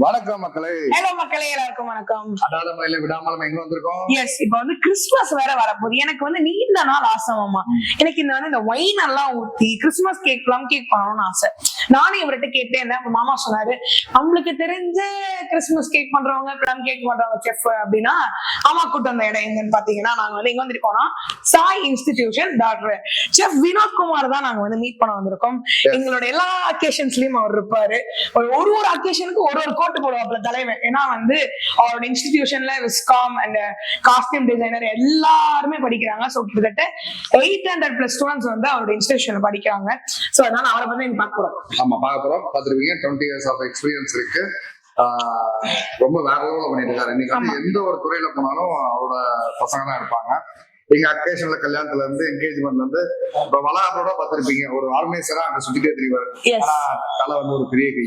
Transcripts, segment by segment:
வணக்கம் மக்களே. ஹலோ மக்களே, எல்லாருக்கும் வணக்கம். அடாத மலையில விடாமல் எங்க வந்திருக்கோம். எஸ், இப்ப வந்து கிறிஸ்துமஸ் வேற வரப்போகுது. எனக்கு வந்து நீண்ட நாள் ஆசைமாமா. எனக்கு இந்த ஒயின் எல்லாம் ஊத்தி கிறிஸ்துமஸ் கேக் ப்ளம் கேக் பண்ணணும்னு ஆசை. நானும் இவர்கிட்ட கேட்டேன். அப்ப மாமா சொன்னாரு, நம்மளுக்கு தெரிஞ்ச கிறிஸ்துமஸ் கேக் பண்றவங்க ப்ளம் கேக் பண்றவங்க செஃப் அப்படின்னா ஆமா கூட்டு வந்த இடம் எங்கன்னு பாத்தீங்கன்னா நாங்க வந்து எங்க வந்திருக்கோம்னா Sai institution doctor chef Vinod Kumar தான் நாங்க வந்து மீட் பண்ண வந்திருக்கோம். எங்களோட எல்லா அக்கேஷன்ஸ்லயும் அவர் இருப்பாரு. ஒரு அக்கேஷனுக்கு ஒரு கோட்டு போடுவாப்ல தலைவன். ஏன்னா வந்து அவரோட இன்ஸ்டிடியூஷன்ல விஸ்காம் அண்ட் காஸ்டியூம் டிசைனர் எல்லாருமே படிக்கிறாங்க. ஸோ கிட்டத்தட்ட 800+ ஸ்டூடெண்ட்ஸ் வந்து அவரோட இன்ஸ்டிடியூஷன்ல படிக்கிறாங்க. ஸோ அதனால அவரை வந்து நீங்க பார்க்க போறோம். ஆமா பார்க்க போறோம். பார்த்துருப்பீங்க, 20 years ஆஃப் எக்ஸ்பீரியன்ஸ் இருக்கு. ரொம்ப வேற லெவலில் பண்ணிட்டு இருக்காரு. இன்னைக்கு வந்து எந்த ஒரு துறையில போனாலும் அவரோட பசங்க தான் இருப்பாங்க. எங்க அக்கேஷன்ல கல்யாணத்துல இருந்து என்கேஜ்மெண்ட்ல இருந்து இப்ப வளாகத்தோட பார்த்திருப்பீங்க. ஒரு ஆர்கனைசரா அங்க சுத்திட்டே தெரிவாரு. ஆனா தலை வந்து ஒரு பெரிய கை.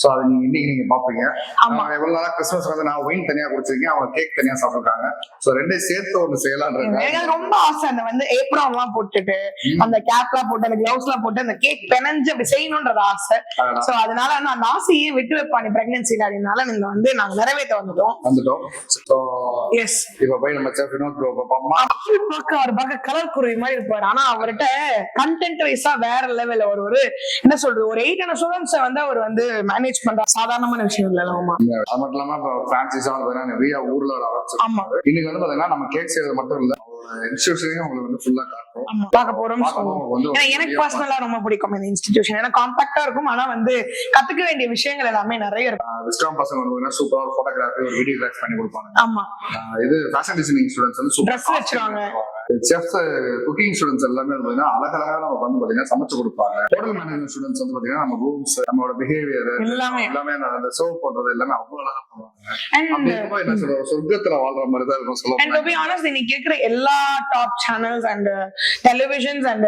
சோ அதை நீங்க இன்னைக்கு நீங்க பாப்பீங்க. எவ்வளவு நாளா கிறிஸ்துமஸ் வந்து நான் ஒயின் தனியா குடிச்சிருக்கேன், அவங்க கேக் தனியா சாப்பிட்டுருக்காங்க. சோ ரெண்டையும் சேர்த்து ஒண்ணு செய்யலாம்ன்றாங்க. ரொம்ப ஆசை. அந்த வந்து ஏப்ரான் எல்லாம் போட்டுட்டு அந்த கேப் எல்லாம் போட்டு அந்த கிளவுஸ் எல்லாம் போட்டு அந்த கேக் பெனஞ்சு அப்படி செய்யணும்ன்றது ஆசை. சோ அதனால நான் அந்த ஆசையே விட்டு வைப்பானி பிரெக்னன்சில அப்படின்னால நீங்க வந்து நாங்க நிறைவேற்ற வந்துட்டோம். சோ எஸ், இப்ப போய் நம்ம செஃப் வினோத் பாப்போமா. அவர் பார்க்க கலர் குருவி மாதிரி இருப்பாரு. ஆனா அவர்கிட்ட கண்டென்ட் வைஸா வேற லெவல்ல ஒரு என்ன சொல்றது, ஒரு 800 ஸ்டூடெண்ட்ஸ் வந்து அவர் வந்து மேனேஜ் பண்ற சாதாரணமான விஷயம் இல்ல. அது மட்டும் இல்லாம பிரான்சிஸா நிறைய ஊர்ல ஆரம்பிச்சு இன்னைக்கு வந்து பாத்தீங்கன்னா நம்ம கேக் செய்யறது மட்டும் இல்ல, இன்ஸ்டிடியூஷனையும் உங்களுக்கு வந்து ஃபுல்லா பார்க்க போறோம். எனக்கு பர்சனலா ரொம்ப பிடிக்கும் இந்த இன்ஸ்டிடியூஷன். ஏன்னா காம்பாக்டா இருக்கும், ஆனா வந்து கத்துக்க வேண்டிய விஷயங்கள் எல்லாமே நிறைய இருக்கும். விஸ்காம் பசங்க வந்து சூப்பரா ஒரு போட்டோகிராஃபி ஒரு வீடியோ கிராஃப் பண்ணி கொடுப்பாங்க. ஆமா, இது ஃபேஷன் டிசைனிங் ஸ்டூடெண்ட்ஸ் வந்து சூப்பரா ட்ரெஸ் வச்சிருவாங்க. செஃப்ஸ் குக்கிங் ஸ்டூடெண்ட்ஸ் எல்லாமே வந்து அழகழகா நம்ம வந்து பாத்தீங்கன்னா சமைச்சு கொடுப்பாங்க. ஹோட்டல் மேனேஜ்மெண்ட் ஸ்டூடெண்ட்ஸ் வந்து பாத்தீங்கன்னா நம்ம ரூம்ஸ், நம்மளோட பிஹேவியர் எல்லாமே அந்த சர்வ் பண்றது எல்லாமே அவ்வளவு அழகா பண்ணுவாங்க. என்ன சொல்றது, சொர்க்கத்துல வாழ்ற மாதிரி தான் இருக்கும் சொல்லுவாங்க. And to be honest, நீ கேக்குற எல்லா top channels and televisions and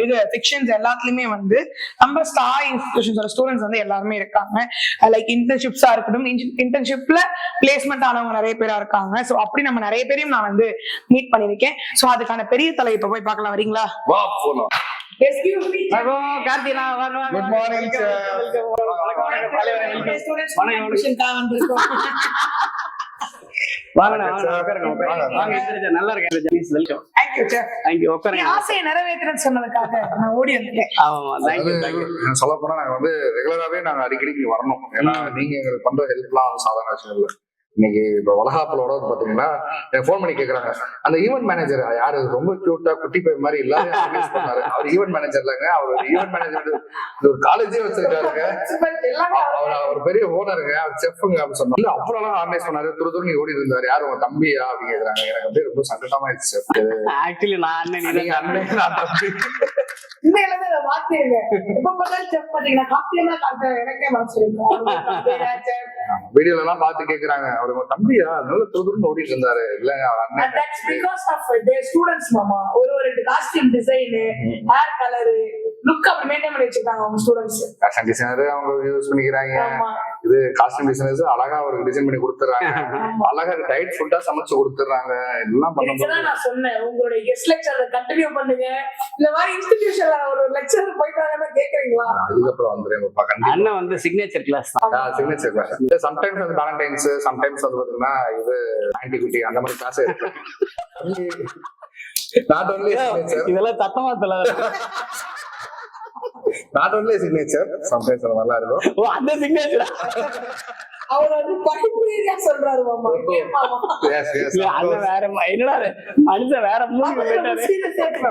இது ஃபிக்ஷன்ஸ் எல்லாத்துலயுமே வந்து நம்ம ஸ்டார் இன்ஸ்டிடியூஷன்ஸோட ஸ்டூடெண்ட்ஸ் வந்து எல்லாருமே இருக்காங்க. லைக் இன்டர்ன்ஷிப்ஸா இருக்கட்டும், இன்டர்ன்ஷிப்ல பிளேஸ்மெண்ட் ஆனவங்க நிறைய பேரா இருக்காங்க. சோ அப்படி நம்ம நிறைய பேரையும் நான் வந்து மீட் பண்ணிருக்கேன். சோ அதுக்கான பெரிய தலை இப்ப போய் பார்க்கலாம், வரீங்களா? வா போலாம். Excuse me. Hello, Karthina. Good morning, sir. Students contribution ka வந்திருக்கோம். வாங்கடா வாங்க. நல்லா இருக்கேன். Please welcome. Thank you, sir. Thank you. உட்காருங்க. ஆசையை நிறைவேத்துறேன்னு சொன்னதுக்காக நான் ஓடி வந்துட்டேன். ஆமா, thank you. சொல்ல போனா நாங்க வந்து ரெகுலராவே நாங்க அடிக்கடி வரணும். ஏன்னா நீங்க எங்களுக்கு பண்ற ஹெல்ப்லாம் சாதாரண விஷயம் இல்லை. இன்னைக்கு இப்ப வளகாப்பலோட பாத்தீங்கன்னா எனக்கு போன் பண்ணி கேக்குறாங்க, அந்த ஈவென்ட் மேனேஜர் யாரு ரொம்ப கியூட்டா குட்டி பை மாதிரி எல்லாரும் பண்ணாரு. அவர் ஈவென்ட் மேனேஜர் இல்லைங்க, அவர் ஈவென்ட் மேனேஜர் ஒரு காலேஜே வச்சிருக்காருங்க. அவர் பெரிய ஓனருங்க, அவர் செஃப்ங்க அப்படின்னு சொன்னாங்க. இல்ல அவ்வளவு ஆர்கனைஸ் பண்ணாரு, துரு ஓடி இருந்தாரு. யாரு உங்க தம்பியா அப்படின்னு கேக்குறாங்க. எனக்கு அப்படியே ரொம்ப சங்கடமாயிடுச்சு. ஆக்சுவலி நான் அண்ணன், நீங்க அண்ணன், நான் தம்பி. இந்த எல்லாமே அதை மாத்திருங்க. எப்ப பார்த்தாலும் செஃப் பாத்தீங்கன்னா காப்பியமா காட்டுற எனக்கே மனசு வீடியோல எல்லாம் பார்த்து கேக்குறாங்க, அவர் உங்க தம்பியா நல்ல துருதுன்னு ஓடிட்டு இருந்தாரு. இல்ல அவர் அண்ணன். That's because of their students மாமா. ஒரு costume design, hair colour, look அப்படி மெயின்டைன் பண்ணி வச்சிருக்காங்க அவங்க ஸ்டூடண்ட்ஸ். ஃபேஷன் டிசைனர் அவங்க யூஸ் பண்ணிக்கிறாங்க. இது காஸ்டியூம் டிசைனர்ஸ் அழகா அவருக்கு டிசைன் பண்ணி கொடுத்துறாங்க. அழகா டயட் ஃபுட்டா சமைச்சு கொடுத்துறாங்க. எல்லாம் பண்ணும்போது நான் சொன்னேன், உங்களோட கெஸ்ட் லெக்சரை கண்டினியூ பண்ணுங்க. இந்த மாதிரி இன்ஸ்டிடியூஷன்ல ஒரு லெக்சர் போயிட்டாங்கன்னா கேக்குறீங்களா? அதுக்கப்புறம் வந்துருங்க. அண்ணன் வந்து சிக்னேச்சர் கிளாஸ் தான். Signature class. சம்டைம்ஸ் வந்து வேலண்டைன்ஸ், சம்டைம்ஸ் வந்து பாத்தீங்கன்னா இது ஆன்டிகுட்டி அந்த மாதிரி கிளாஸ் இருக்கு. நாட் ஒன்லி இதெல்லாம் சத்தமா தெரியல. நாட் ஒன்லி சிக்னேச்சர், சம்டைம்ஸ் நல்லா இருக்கும். ஓ, அந்த சிக்னேச்சர் அவர் வந்து படிப்படியா சொல்றாரு மாமா. அந்த வேற என்னடா மனுஷன் வேற மூணு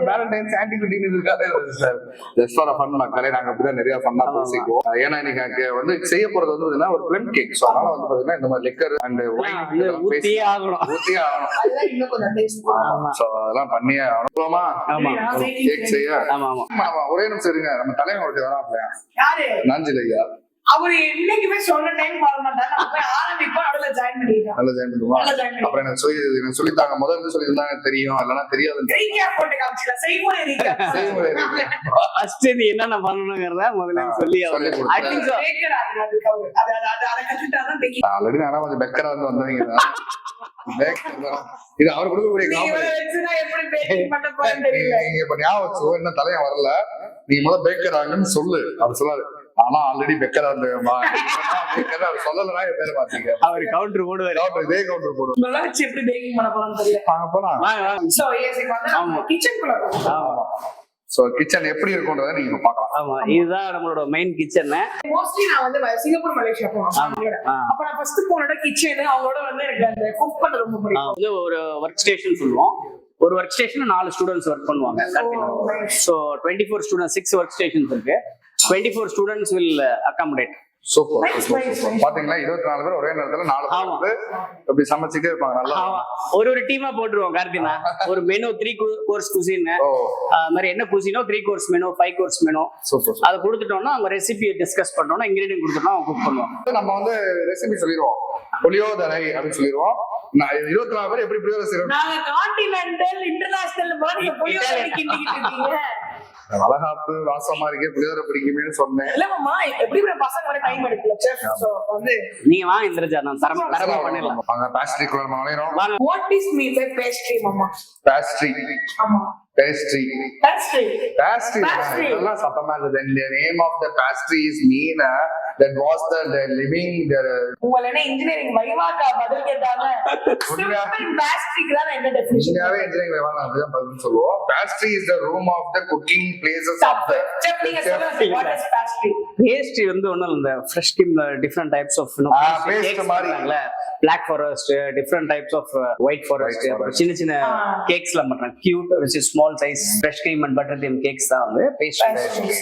வேலண்டைன்ஸ் ஆன்டிகுட்டின்னு இருக்காது சார். ஜஸ்ட் ஃபார் ஃபன் மக்களே, நாங்க அப்படிதான் நிறைய ஃபன்னா பேசிக்குவோம். ஏன்னா இன்னைக்கு வந்து செய்ய போறது வந்து பாத்தீங்கன்னா ஒரு பிளம் கேக். சோ அதனால வந்து பாத்தீங்கன்னா இந்த மாதிரி லிக்கர் அண்ட் ஒயின் ஊத்தியே ஆகணும். அதெல்லாம் இன்னும் கொஞ்சம் டேஸ்ட் பண்ணுவோம். சோ அதெல்லாம் பண்ணியே அனுப்புவோமா? ஆமா, கேக் செய்ய. ஆமா ஆமா. ஒரே நிமிஷம் இருங்க, நம்ம தலைவன் ஒருத்தர் வராப்லையா? யாரு? நாஞ்சிலையா. அவரு என்னைக்குமே சொன்ன டைம் வர மாட்டாங்க. அப்ப ஆரம்பிப்பா நடுவுல ஜாயின் பண்ணிட்டாங்க. நல்லா ஜாயின் பண்ணுவா. அப்புறம் எனக்கு சொல்லித்தாங்க. முதல்ல சொல்லியிருந்தாங்க தெரியும், இல்லைன்னா தெரியாது. ஃபர்ஸ்ட் நீ என்னென்ன பண்ணணுங்கிறத முதல்ல சொல்லி ஆல்ரெடி நான் கொஞ்சம் பெக்கரா வந்து வந்தவங்க. இது அவர் கொடுக்கக்கூடிய நீங்க இப்ப ஞாபகம் வச்சு என்ன தலையா வரல, நீங்க முதல்ல பேக்கர் ஆகுன்னு சொல்லு. அவர் சொல்லாரு, ஆனா ஆல்ரெடி பெக்கரா அவர் சொல்லலன்னா என் பேரை மாத்தீங்க. அவர் கவுண்டர் போடுவாரு. இதே கவுண்டர் போடுவோம். நல்லா வச்சு எப்படி பேக்கிங் பண்ண போறோம்னு தெரியல. வாங்க போலாம். வாங்க, வாங்க. சோ ஏசிக்கு வந்து நம்ம கிச்சனுக்குள்ள போறோம். ஆமா. சோ கிச்சன் எப்படி இருக்கும்ன்றத நீங்க பார்க்கலாம். ஆமா, இதுதான் நம்மளோட மெயின் கிச்சன். மோஸ்ட்லி நான் வந்து சிங்கப்பூர் மலேசியா போனோம். அப்ப நான் ஃபர்ஸ்ட் போனோட கிச்சன் அவங்களோட வந்து எனக்கு அந்த குக் பண்ண ரொம்ப பிடிக்கும். வந்து ஒரு ஒர்க் ஸ்டேஷன் சொல்லுவோம். ஒரு ஒர்க் ஸ்டேஷன் 4 ஸ்டூடெண்ட்ஸ் ஒர்க் பண்ணுவாங்க. ஸோ 24 ஸ்டூடெண்ட்ஸ், 6 ஒர்க் ஸ்டேஷன்ஸ் இருக்கு. 24 ஸ்டூடெண்ட்ஸ் வில் அகாமடேட். சூப்பர். பாத்தீங்களா 24 பேர் ஒரே நேரத்துல 4 பேர் வந்து அப்படி சமைச்சிட்டே இருப்பாங்க. நல்லா ஒரு டீமா போட்டுருவோம் கார்த்தினா. ஒரு மெனு 3 கோர்ஸ் குசின் மாதிரி என்ன குசினோ 3 கோர்ஸ் மெனு 5 கோர்ஸ் மெனு அதை கொடுத்துட்டோம்னா அவங்க ரெசிபியை டிஸ்கஸ் பண்ணோம்னா இன்கிரீடியன்ட் கொடுத்துட்டோம் அவங்க குக் பண்ணுவாங்க. நம்ம வந்து ரெசிபி சொல்லிடுவோம். புளியோதரை அப்படின்னு சொல்லிடுவோம். 24 பேர் எப்படி புளியோதரை செய்யணும். நாங்க கான்டினென்டல் இன்டர்நேஷனல் மாதிரி புளியோதரை கிண்டிக்கிட்டு இருக்கீங்க. வளகாப்பு வாசமா இருக்கே புளியோதரை பிடிக்குமேன்னு சொன்னேன். இல்ல மாமா எப்படி பசங்க வர டைம் எடுக்கல செஃப். சோ வந்து நீங்க வாங்க இந்திரஜா, நான் தரமா பண்ணிடலாம். வாங்க பேஸ்ட்ரி குள்ள நம்ம நுழைறோம். What is mean by pastry மாமா? பேஸ்ட்ரி. ஆமா பேஸ்ட்ரி. இதெல்லாம் சத்தமா இருக்குது. The name of the pastry is mean that was the living உங்கள என்ன இன்ஜினியரிங் வைவாக்கா பதில் கேட்டாங்க. பேஸ்ட்ரிக்கு தான் என்ன டெஃபினிஷன்? உண்மையாவே இன்ஜினியரிங் வைவாங்க அப்படிதான் பதில் சொல்லுவோம். Pastry is the room of the cooking places of the chef. நீங்க சொல்லுங்க what is pastry? பேஸ்ட்ரி வந்து ஒண்ணும் இந்த ஃப்ரெஷ் கிரீம்ல டிஃபரெண்ட் டைப்ஸ் ஆஃப் பேஸ்ட் மாதிரில Black Forest, different types of white forest, சின்ன சின்ன கேக்ஸ்ல பண்றாங்க. Cute which is small size fresh cream and butter cream cakes தான் வந்து pastry.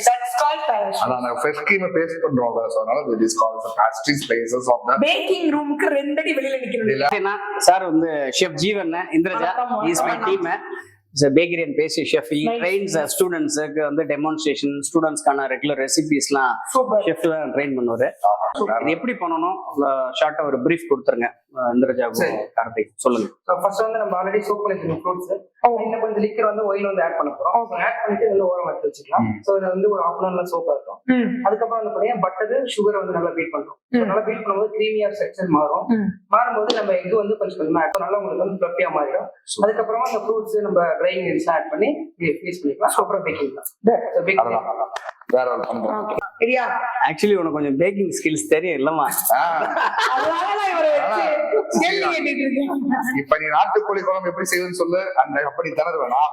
That's called pastry. அதான் fresh cream பேஸ்ட் பண்றோம். சோ அதனால it is called the pastry places of the baking ரூமுக்கு 2 அடி வெளியில நிக்கணும். சார் வந்து chef Jeevan Indraja is my team. He's a bakery and pastry chef. He trains students வந்து demonstration, ஸ்டூடண்ட்ஸ்க்கான regular ரெசிபிஸ்லாம் chef தான் ட்ரெயின் பண்ணுவாரு. இது எப்படி பண்ணணும் ஷார்ட்டா ஒரு பிரீஃப் கொடுத்துருங்க இந்திரஜா கார்த்திக் சொல்லுங்க. ஃபர்ஸ்ட் வந்து நம்ம ஆல்ரெடி சோப் பண்ணிருக்கோம் ஃப்ரூட்ஸ். இன்னும் கொஞ்சம் லிக்கர் வந்து oil வந்து ஆட் பண்ண போறோம். ஆட் பண்ணிட்டு இதுல ஓரம் எடுத்து வச்சுக்கலாம். சோ இது வந்து ஒரு 1/2 hour சோப்பா இருக்கும். அதுக்கப்புறம் வந்து பாத்தீங்கன்னா பட்டர் சுகர் வந்து நல்லா பீட் பண்றோம். நல்லா பீட் பண்ணும்போது கிரீமியா செக்ஷன் மாறும்போது நம்ம எக் வந்து கொஞ்சம் கொஞ்சமா ஆட் நல்லா உங்களுக்கு வந்து ஃப்ளஃபியா மாறிடும். அதுக்கப்புறமா அந்த ஃப்ரூட்ஸ் நம்ம ட்ரை இன்கிரிடியன்ட்ஸ் ஆட் பண்ணி ஃப்ரீஸ் பண்ணிக்கலாம். அப்புறம் பேக்கிங் தான். வேற ஒரு பண்றோம். சரியா? ஆக்சுவலி உனக்கு கொஞ்சம் பேக்கிங் ஸ்கில்ஸ் தெரியும் இல்லமா? அதனால நான் இவரை கேள்வி கேட்டிட்டு இருக்கேன். இப்ப நீ நாட்டுக்கோழி குழம்பு எப்படி செய்யுதுன்னு சொல்லு. அந்த அப்படி தரது வேணாம்.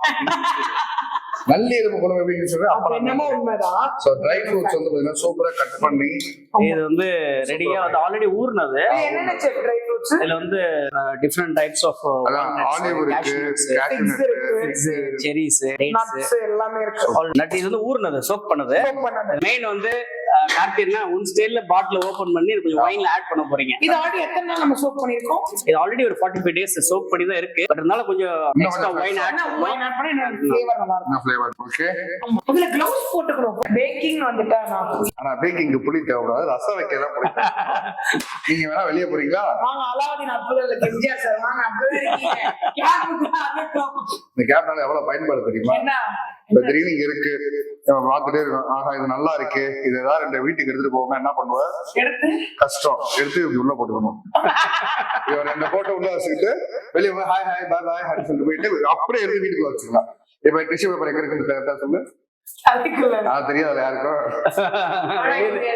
நல்ல எலும்பு குழம்பு எப்படி சொல்லு. அப்ப என்னமோ உண்மைதான். சோ ட்ரை ஃப்ரூட்ஸ் வந்து பாத்தீங்கன்னா சூப்பரா கட் பண்ணி இது வந்து ரெடியா வந்து ஆல்ரெடி ஊர்னது. என்னென்ன செக் ட்ரை ஃப்ரூட்ஸ்? இதுல வந்து டிஃபரெண்ட் டைப்ஸ் ஆஃப் ஆலிவ் இருக்கு, செரிஸ், நட்ஸ் எல்லாமே இருக்கு. நட் இது வந்து ஊர்னது, சோக் பண்ணது. மெயின் வந்து கார்த்தினா உன் ஸ்டைல்ல பாட்டில் ஓபன் பண்ணி கொஞ்சம் வைன்ல ஆட் பண்ண போறீங்க. இது ஆல்ரெடி எத்தனை நாள் நம்ம சோக் பண்ணிருக்கோம்? இது ஆல்ரெடி ஒரு 45 டேஸ் சோக் பண்ணி தான் இருக்கு. பட் இருந்தாலும் கொஞ்சம் எக்ஸ்ட்ரா வைன் ஆட் பண்ணி ஃப்ளேவர் நல்லா இருக்கும். Flavour okay. இதுல க்ளவுஸ் போட்டுக்கணும். பேக்கிங் வந்துட்டா நான் ஆனா பேக்கிங்க்கு புளி தேவைப்படாது. ரசம் வைக்க தான் புளி. நீங்க வேணா வெளிய போறீங்களா? வாங்க அலாவுதீன் அப்துல்ல கெஞ்சியா சார் வாங்க அப்படியே இருக்கீங்க. கேப்புக்கு அங்கட்டும். இந்த கேப்னால எவ்வளவு பயன்பாடு தெரியுமா? என்ன இந்த கிரீனிங் இருக்கு. நம்ம பார்த்துட்டே இருக்கோம். ஆஹா இது நல்லா இருக்கு. இது ஏதாவது ரெண்டு வீட்டுக்கு எடுத்துட்டு போவாங்க என்ன பண்ணுவேன்? எடுத்து கஷ்டம். எடுத்து இப்படி உள்ள போட்டுக்கணும். இவன் ரெண்டு போட்டோ உள்ள வச்சுக்கிட்டு வெளியே போய் ஹாய் ஹாய் பாய் பாய் அப்படின்னு சொல்லிட்டு போயிட்டு அப்படியே எடுத்து வீட்டுக்குள்ள வச்சுக்கலாம். இப்ப டிஷ்யூ பேப்பர் எங்க இருக்குன்னு கரெக்டா சொல்லு. தெரியாதுல யாருக்கும்.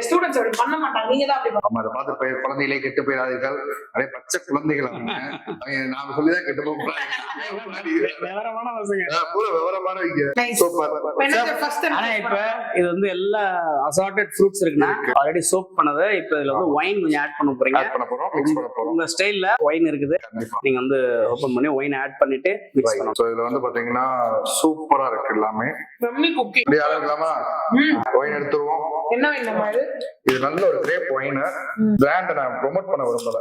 ஸ்டூடண்ட்ஸ் அப்படி பண்ண மாட்டாங்க. நீங்க தான் அப்படி நம்ம அதை பார்த்து குழந்தைகளே கெட்டு போயிடாதீர்கள். அதே பச்சை குழந்தைகள் நாம சொல்லிதான் கெட்டு போக ஆனா இப்ப இது வந்து எல்லா அசார்டட் ஃப்ரூட்ஸ் இருக்குன்னா ஆல்ரெடி சோப் பண்ணது. இப்ப இதுல வந்து ஒயின் கொஞ்சம் ஆட் பண்ண போறீங்க. உங்க ஸ்டைல்ல ஒயின் இருக்குது. நீங்க வந்து ஓபன் பண்ணி ஒயின் ஆட் பண்ணிட்டு மிக்ஸ் பண்ணணும். இதுல வந்து பாத்தீங்கன்னா சூப்பரா இருக்கு எல்லாமே. ஒயின் எடுத்துருவோம். என்ன வேணுமா இது? இது நல்ல ஒரு கிரேப் ஒயின். பிராண்ட் நான் ப்ரோமோட் பண்ண விரும்பல.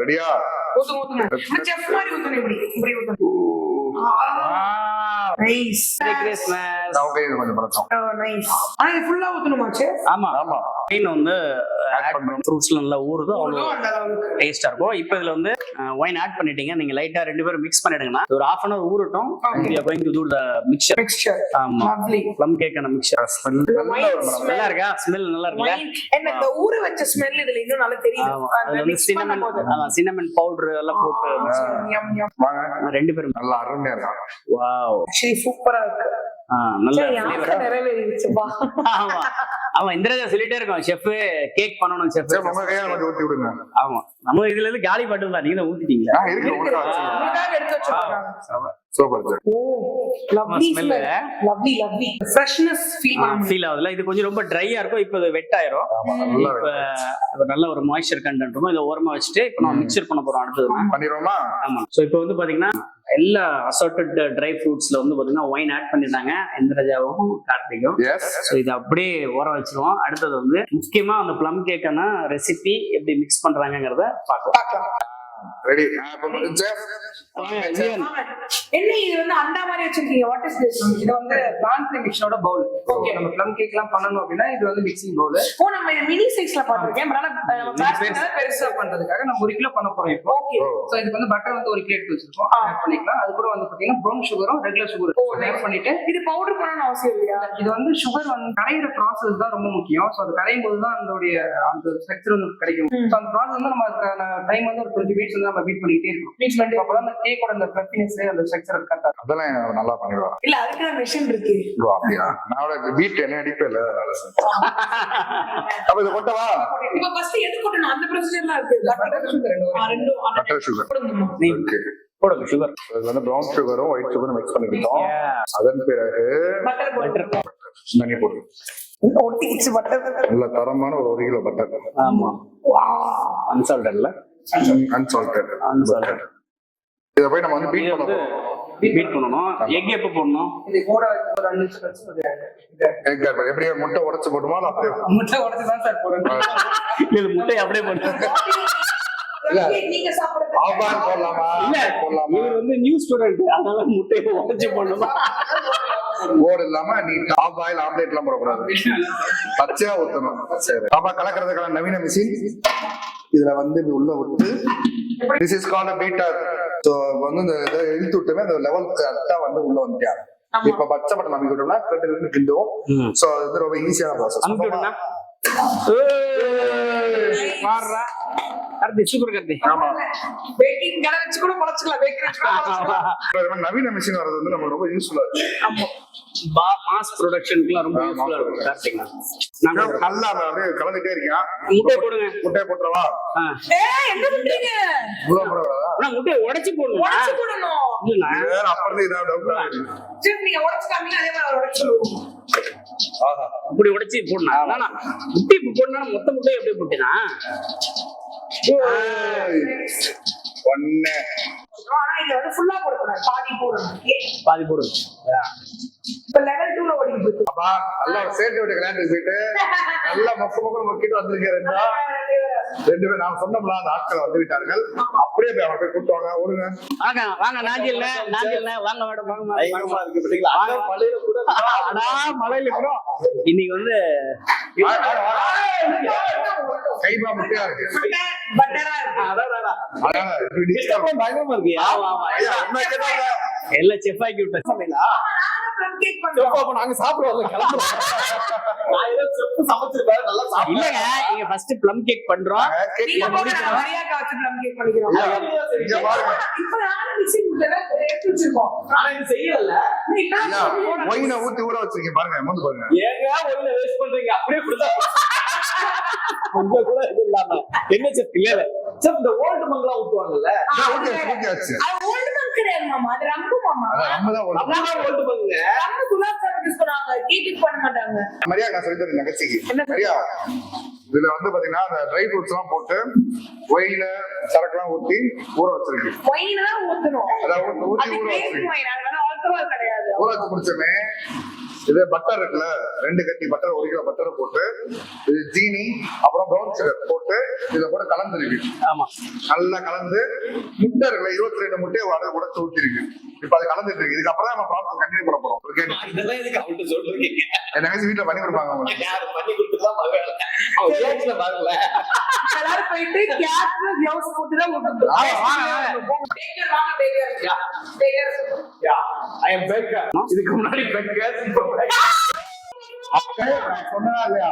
ரெடியா? ஊத்து ஊத்து. செஃப் மாதிரி ஊத்துங்க இப்படி இப்படி ஊத்து. நைஸ். கிறிஸ்மஸ். ஓகே இது கொஞ்சம் பரட்டும். நைஸ். ஆனா இது ஃபுல்லா ஊத்தணுமா செஃப்? ஆமா ஆமா. ஒயின் வந்து ஆட் பண்ணனும். ஃப்ரூட்ஸ்ல நல்லா ஊறுது. அவ்வளவு டேஸ்டா இருக்கும். இப்போ இதுல வந்து ஒயின் ஆட் பண்ணிட்டீங்க. நீங்க லைட்டா ரெண்டு பேரும் மிக்ஸ் பண்ணிடுங்கனா ஒரு 1/2 hour ஊறட்டும். we are going to do the mixture. ஆமா. lovely plum cake and mixture smell நல்லா இருக்கா? ஸ்மெல் நல்லா இருக்குல? என்ன இந்த ஊற வச்ச ஸ்மெல் இதுல இன்னும் நல்லா தெரியுது. அது வந்து cinnamon powder எல்லாம் போட்டு வாங்க ரெண்டு பேரும் நல்லா அருமையா இருக்கு. வாவ் சரி சூப்பரா இருக்கு. நல்ல நிறைவேறிடுச்சு பா. ஆமா அவன் இந்திரஜா சொல்லிட்டே இருக்கோம் ஷெஃப் கேக் பண்ணணும் ஷெஃப். சரி, உங்க கையால கொஞ்சம் ஊத்தி விடுங்க. ஆமா நம்ம இதுல இருந்து காலி பாட்டு தான் நீங்க தான் ஊத்திட்டீங்களா? இருக்கு உங்க வச்சு. உங்களுக்காக எடுத்து வச்சிருக்காங்க. Super sir. Oh lovely smell. Smell, lovely lovely freshness feel feel ஆகுதுல. இது கொஞ்சம் ரொம்ப ட்ரையா இருக்கும், இப்போ இது வெட் ஆயிரும். ஆமா, நல்லா இப்ப நல்ல ஒரு மாய்ஸ்சர் கண்டென்ட் இருக்கும். இதை ஓரமா வச்சுட்டு இப்போ நம்ம மிக்சர் பண்ண போறோம் அடுத்தது. பண்ணிடுவோமா? ஆமா. ஸோ இப்போ வந்து பாத்தீங்கன்னா எல்லா அசார்டட் ட்ரை ஃப்ரூட்ஸ்ல வந்து பாத்தீங்கன்னா ஒயின் ஆட் பண்ணிருந்தாங்க இந்திரஜாவும் கார்த்திக்கும். எஸ். ஸோ இதை அப்படியே ஓரம் வச்சிருவோம். அடுத்தது வந்து முக்கியமா அந்த ப்ளம் கேக்கான ரெசிபி எப்படி மிக்ஸ் பண்றாங்கிறத பார்க்கலாம். ரெடி. என்ன இது வந்து அண்டா மாதிரி வச்சிருக்கீங்க? What is this? இது வந்து பிளான் மிக்சரோட பவுல். ஓகே, நம்ம ப்ளம் கேக் எல்லாம் பண்ணணும் அப்படின்னா இது வந்து மிக்சிங் பவுல். ஓ நம்ம இந்த மினி சைஸ்ல பாத்துர்க்கேன். பட் நம்ம பெருசா பெருசா பண்றதுக்காக நம்ம 1 கிலோ பண்ண போறோம் இப்போ. ஓகே. சோ இதுக்கு வந்து பட்டர் வந்து 1 கிலோ எடுத்து வச்சிருக்கோம், ஆட் பண்ணிக்கலாம். அது கூட வந்து பாத்தீங்கன்னா ப்ரௌன் சுகரும் ரெகுலர் சுகரும் ஆட் பண்ணிட்டு இது பவுடர் பண்ணனும் அவசியம் இல்லையா? இது வந்து சுகர் வந்து கரையிற ப்ராசஸ் தான் ரொம்ப முக்கியம். சோ அது கரையும் போது தான் அதோடைய அந்த ஸ்ட்ரக்சர் வந்து கிடைக்கும். சோ அந்த ப்ராசஸ் வந்து நம்ம அதுக்கான டைம் வந்து ஒரு 20 மினிட்ஸ் வந்து நம்ம பீட் பண்ணிட்டே இருக்கோம். பீட் பண்ணிட்டு அப்பதான் அந்த கேக்கோட அந்த ஃப்ளஃபினஸ் அந்த ஸ்ட்ரக்சர் கரெக்ட்டா இருக்கும். அதெல்லாம் நல்லா பண்ணிடுவாங்க. இல்ல அதுக்கு மெஷின் இருக்கு. ஓ அப்படியா? நான் பீட் என்ன அடிப்பே இல்ல. அப்ப இது கொட்டவா? இப்போ ஃபர்ஸ்ட் எது கொட்டணும்? அந்த ப்ரொசீஜர்லாம் இருக்கு. பட்டர் சுகர் ரெண்டும் பட்டர் சுகர். ஓகே போடுங்க சுகர். இது வந்து பிரவுன் சுகரும் ஒயிட் சுகரும் மிக்ஸ் பண்ணிக்கிட்டோம். அதன் பிறகு பட்டர் தண்ணி போடுறோம். ஒட்டிக்கிச்சு பட்டர். நல்ல தரமான ஒரு 1 கிலோ பட்டர். ஆமா. அன்சால்டட்ல அன்சால்டட். இத போய் நம்ம வந்து பீட் பண்ண போறோம். பீட் பண்ணனும். எக் எப்ப போடணும்? இது கூட ஒரு 2 நிமிஷம் கழிச்சு ஒரு எக் எப்படி முட்டை உடைச்சு போடுமா இல்ல அப்படியே? முட்டை உடைச்சு தான் சார் போடணும். இல்ல முட்டை அப்படியே போடுங்க. நீங்க சாப்பிடுறது ஆபான் போடலாமா? இல்ல போடலாமா? இவர் வந்து நியூ ஸ்டூடண்ட், அதனால முட்டையை உடைச்சு போடணுமா? போர்டு இல்லாம நீ டாப் ஆயில் ஆம்லெட் எல்லாம் போடக்கூடாது, பச்சையா ஊத்தணும். சரி, பாப்பா கலக்கிறதுக்கான நவீன மிஷின் இதுல வந்து உள்ள விட்டு this is called Peter. So வந்து இந்த இதை இழுத்து விட்டுமே அந்த லெவல் கரெக்டா வந்து உள்ள வந்துட்டாங்க. இப்ப பச்சை பட்டன் அமைக்க விட்டோம்னா கட்டு கிண்டுவோம். சோ இது ரொம்ப ஈஸியான ப்ராசஸ். அமுக்கி விடுங்க. மாறா கர்தி சூப்பர் கர்தி. ஆமா, பேக்கிங் கடை வச்சு கூட பழச்சுக்கலாம். பேக்கரி வச்சு கூட பழச்சுக்கலாம். நவீன மிஷின் வர்றது வந்து நம்ம ரொம்ப யூஸ்ஃபுல்லா இருக்கு. ஆமா, மாஸ் ப்ரொடக்ஷனுக்குலாம் ரொம்ப யூஸ்ஃபுல்லா இருக்கும். கார்த்திக் நாங்க நல்லா அப்படியே கலந்துட்டே இருக்கியா? முட்டை போடுங்க. முட்டையை போட்டுறவா? என்ன பண்றீங்க? இவ்வளவு போடக்கூடாதா? நான் முட்டையை உடைச்சு போடணும். உடைச்சு போடணும். இல்ல வேற அப்புறம் இதான் டவுட்டா இருக்கு. சரி நீங்க உடைச்சு காமிங்க, அதே மாதிரி அவர் உடைச்சு சொல்லுவோம். ஆஹா, அப்படி உடைச்சு போடணும். ஆனா முட்டை போடணும்னா மொத்த முட்டையை எப்படி போட்டினா ஒண்ணு ஆனா இங்க வந்து ஃபுல்லா போடக்கூடாது, பாதி போடணும். பாதி போடுங்க. இப்ப லெவல் 2ல ஓடிட்டு இருக்கு. அப்பா நல்லா சேர்த்து விட்டு கல்யாணத்துக்கு போயிட்டு நல்லா மொக்க மொக்கிட்டு வந்திருக்கேன். ரெண்டு பேரும் நான் சொன்னோம்ல அந்த ஆட்கள் வந்து விட்டார்கள். அப்படியே போய் அவங்க போய் கூட்டுவாங்க. ஓடுங்க வாங்க வாங்க. நாஞ்சில்ல வாங்க மேடம் வாங்க. பயங்கரமா இருக்கு பாத்தீங்களா? மலையில கூட அடா மலையில கூட இன்னைக்கு வந்து கைமா முட்டையா இருக்கு. பட்டரா இருக்கு. அதனால இப்படி disturb பயங்கரமா இருக்கு. ஆமா ஆமா. ஐயா, உண்மை கேட்டாங்க. எல்லாம் செஃப் ஆக்கி விட்டேன். நானும் கேக் பண்றோம். நாங்க சாப்பிடுவோம் கிளம்புறோம். இல்லங்க இங்க ஃபர்ஸ்ட் ப்ளம் கேக் பண்றோம். நீங்க போங்க, நான் மரியாதை வச்சு ப்ளம் கேக் பண்ணிக்கிறோம். இங்க பாருங்க. இப்ப நானும் மிக்ஸிங் எடுத்து வச்சிருக்கோம். ஆனா இது செய்யல. ஐயா, ஒயினை ஊத்தி ஊற வச்சிருக்கீங்க பாருங்க. வந்து பாருங்க. ஏங்க ஒயினை வேஸ்ட் பண்றீங்க? அப்படியே கொடுத்தா உங்க கூட இது இல்லாம என்ன செஃப் இல்ல செஃப் இந்த ஓல்ட் மங்கலாம் ஊத்துவாங்கல்ல. ஊத்தியாச்சு. அது ஓல்ட் மங்க் கிடையாது மாமா, அது ரம்பு மாமா. நம்ம தான் ஓல்ட் மங்க. ரம்பு குலாப் ஜாமுன் யூஸ் பண்ணுவாங்க, கேக் பண்ண மாட்டாங்க. மரியா நான் சொல்லி தரேன் நகைச்சிக்கு. மரியா இதுல வந்து பாத்தீங்கன்னா அந்த ட்ரை ஃப்ரூட்ஸ் எல்லாம் போட்டு ஒயின சரக்குலாம் ஊத்தி ஊற வச்சிருக்கு. ஒயின் தான் ஊத்தணும். அதாவது ஊத்தி அது ஊற கிரேசி வச்சிருக்கு. ஒயின், அதனால ஆல்கஹால் கிடையாது. ஊற வச்சு முடிச்சோமே இது பட்டர் இருக்குல்ல, 2 கட்டி பட்டர், 1 கிலோ பட்டர் போட்டு இது ஜீனி அப்புறம் ப்ரௌன் சுகர் போட்டு இதை போட்டு கலந்துருக்கு. ஆமா நல்லா கலந்து முட்டை இருக்குல்ல, 22 முட்டையை உடச்சு ஊத்தி இருக்கு. இப்ப அது கலந்துட்டு இருக்கு. இதுக்கப்புறம் தான் நம்ம ப்ராசஸ் கண்டினியூ பண்ண போறோம். இதெல்லாம் எதுக்கு அவள்கிட்ட சொல்றீங்க? என் நகைச்சி வீட்டுல பண்ணி கொடுப்பாங்க உங்களுக்கு. யாரு பண்ணி கொடுத்துதான் பாருங்களேன். பாருங்களேன் எல்லாரும் போயிட்டு கேப்ல கிளவுஸ் போட்டு தான் ஊத்தணும். பேக்கர் வாங்க, பேக்கர். ஐ அம் பேக்கர். இதுக்கு முன்னாடி பேக்கர் இப்போ சொன்னா இல்லையா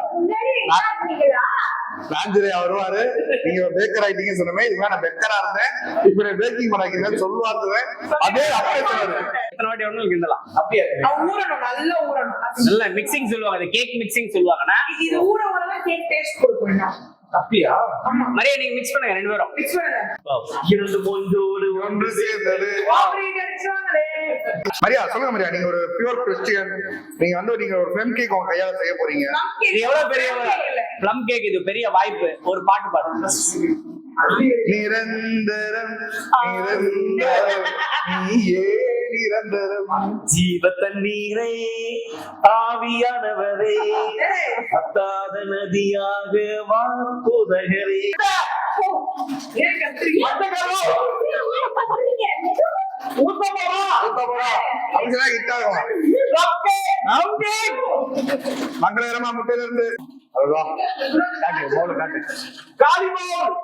ராஞ்சிரையா வருவாரு, நீங்க பேக்கர் ஆயிட்டீங்க சொன்னமே, இதுக்கு நான் பெக்கரா இருந்தேன், இப்ப பேக்கிங் பண்ணாக்கீங்கன்னு சொல்லுவாரு. அதே அப்படியே சொன்னாரு. எத்தனை வாட்டி ஒண்ணு கிண்டலாம். அப்படியே ஊறணும், நல்லா ஊறணும். நல்ல மிக்சிங் சொல்லுவாங்க, கேக் மிக்சிங் சொல்லுவாங்கன்னா இது ஊற ஊறதான் கேக் டேஸ்ட் கொடுக்கும். அப்படியா? மரியா நீங்க மிக்ஸ் பண்ணுங்க ரெண்டு பேரும். மிக்ஸ் பண்ணுங்க. இரண்டு மொஞ்சோடு ஒன்று சேர்ந்தது. ஆப்ரேட் அடிச்சாங்களே. மரியா சொல்லுங்க மரியா, நீங்க ஒரு பியூர் கிறிஸ்டியன், நீங்க வந்து நீங்க ஒரு ஃப்ளம் கேக் உங்க கையால செய்ய போறீங்க. இது எவ்வளவு பெரிய ப்ளம் கேக், இது பெரிய வாய்ப்பு. ஒரு பாட்டு பாடுங்க. நிரந்தரம் நிரந்தரம் நீயே நிரந்தரம் ஜீவ தண்ணீரை ஆவியானவரே அத்தாத நதியாக வாக்குதகரே. ஏன் கத்துறீங்க? அப்படிதான் ஹிட் ஆகும். மங்களகரமா முட்டையில இருந்து அதுதான் காட்டு பவுல் காட்டு காலி பவுல்.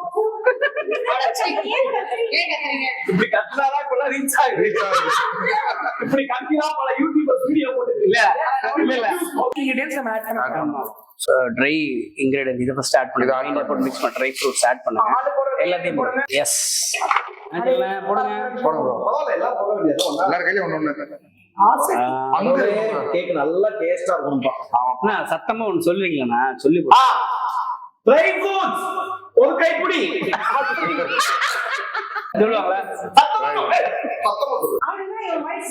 இப்படி கத்துனாதான் கொள்ள ரீச் ஆகுது. இப்படி கத்தினா பல யூடியூப் வீடியோ போட்டு இல்ல இல்ல ingredients நம்ம add பண்ணலாம். ட்ரை இன்கிரிடியன்ட் இத ஃபர்ஸ்ட் ஆட் பண்ணுங்க. வாயில போட்டு மிக்ஸ் பண்ணி ட்ரை ஃப்ரூட்ஸ் ஆட் பண்ணுங்க. எல்லாத்தையும் போடுங்க. எஸ் போடுங்க போடுங்க. பரவாயில்ல, எல்லாம் போட வேண்டியது எல்லார் கையிலயும் ஒண்ணு அங்க கேக் நல்லா டேஸ்டா இருக்கும்பா. அண்ணா சத்தமா ஒன்னு சொல்றீங்களா? சொல்லி ட்ரை ஃப்ரூட்ஸ் ஒரு கைப்பிடி சொல்லுவாங்களா?